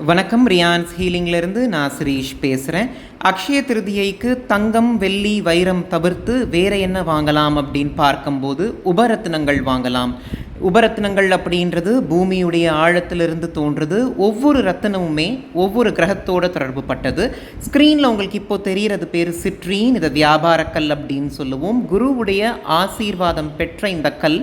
வணக்கம். ரியான்ஸ் ஹீலிங்கிலிருந்து நான் சிரீஷ் பேசுகிறேன். அக்ஷய திருதியைக்கு தங்கம், வெள்ளி, வைரம் தவிர்த்து வேறு என்ன வாங்கலாம் அப்படின்னு பார்க்கும்போது உபரத்தினங்கள் வாங்கலாம். உபரத்தினங்கள் அப்படின்றது பூமியுடைய ஆழத்திலிருந்து தோன்றுறது. ஒவ்வொரு ரத்தினமுமே ஒவ்வொரு கிரகத்தோடு தொடர்பு பட்டது. ஸ்க்ரீனில் உங்களுக்கு இப்போ தெரிகிறது பேர் சிட்ரீன். இதை வியாபார கல் அப்படின்னு சொல்லுவோம். குருவுடைய ஆசீர்வாதம் பெற்ற இந்த கல்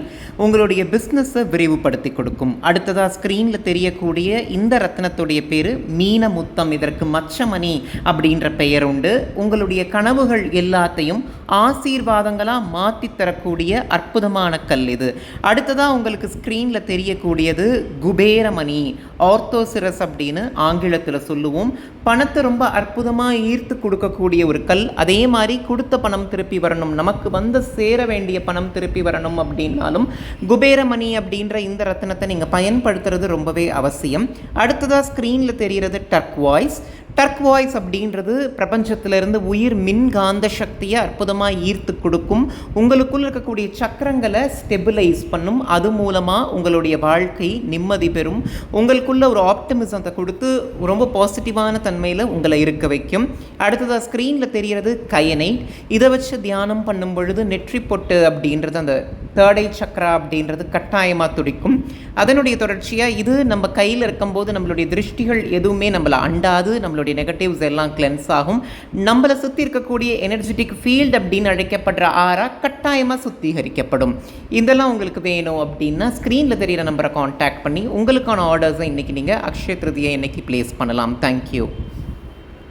உங்களுடைய பிஸ்னஸை விரிவுபடுத்தி கொடுக்கும். அடுத்ததாக ஸ்க்ரீனில் தெரியக்கூடிய இந்த ரத்தினத்துடைய பேர் மீனமுத்தம். இதற்கு மச்சமணி அப்படின்ற பெயர் உண்டு. உங்களுடைய கனவுகள் எல்லாத்தையும் ஆசீர்வாதங்களாக மாற்றி தரக்கூடிய அற்புதமான கல் இது. அடுத்ததாக உங்களுக்கு ஸ்க்ரீனில் தெரியக்கூடியது குபேரமணி, ஆர்த்தோசிரஸ் அப்படின்னு ஆங்கிலத்தில் சொல்லுவோம். பணத்தை ரொம்ப அற்புதமாக ஈர்த்து கொடுக்கக்கூடிய ஒரு கல். அதே மாதிரி கொடுத்த பணம் திருப்பி வரணும், நமக்கு வந்து சேர வேண்டிய பணம் திருப்பி வரணும் அப்படின்னாலும் குபேரமணி அப்படின்ற இந்த ரத்தினத்தை நீங்கள் பயன்படுத்துறது ரொம்பவே அவசியம். அடுத்ததாக ஸ்க்ரீனில் தெரிகிறது டர்க்வாய்ஸ். டர்க்வாய்ஸ் அப்படின்றது பிரபஞ்சத்திலிருந்து உயிர் மின்காந்த சக்தியை அற்புதமாக ஈர்த்து கொடுக்கும். உங்களுக்குள் இருக்கக்கூடிய சக்கரங்களை ஸ்டெபிலைஸ் பண்ணும். அது மூலமாக உங்களுடைய வாழ்க்கை நிம்மதி பெறும். உங்களுக்குள்ள ஒரு ஆப்டிமிசத்தை கொடுத்து ரொம்ப பாசிட்டிவான தன்மையில் உங்களை இருக்க வைக்கும். அடுத்ததாக ஸ்க்ரீனில் தெரிகிறது கயனைட். இதை வச்சு தியானம் பண்ணும் பொழுது நெற்றி பொட்டு அப்படின்றது, அந்த தேர்ட் ஐ சக்கரா அப்படின்றது கட்டாயமாக துடிக்கும். அதனுடைய தொடர்ச்சியாக இது நம்ம கையில் இருக்கும்போது நம்மளுடைய திருஷ்டிகள் எதுவுமே நம்மளை அண்டாது. நம்மளுடைய நெகட்டிவ்ஸ் எல்லாம் கிளென்ஸ் ஆகும். நம்மளை சுற்றி இருக்கக்கூடிய எனர்ஜெட்டிக் ஃபீல்டு அப்படின்னு அழைக்கப்படுற ஆறா கட்டாயமாக சுத்திகரிக்கப்படும். இதெல்லாம் உங்களுக்கு வேணும் அப்படின்னா ஸ்க்ரீனில் தெரிகிற நம்பரை காண்டாக்ட் பண்ணி உங்களுக்கான ஆர்டர்ஸை இன்றைக்கி நீங்கள் அக்ஷய திருதியை இன்றைக்கி ப்ளேஸ் பண்ணலாம். தேங்க்யூ.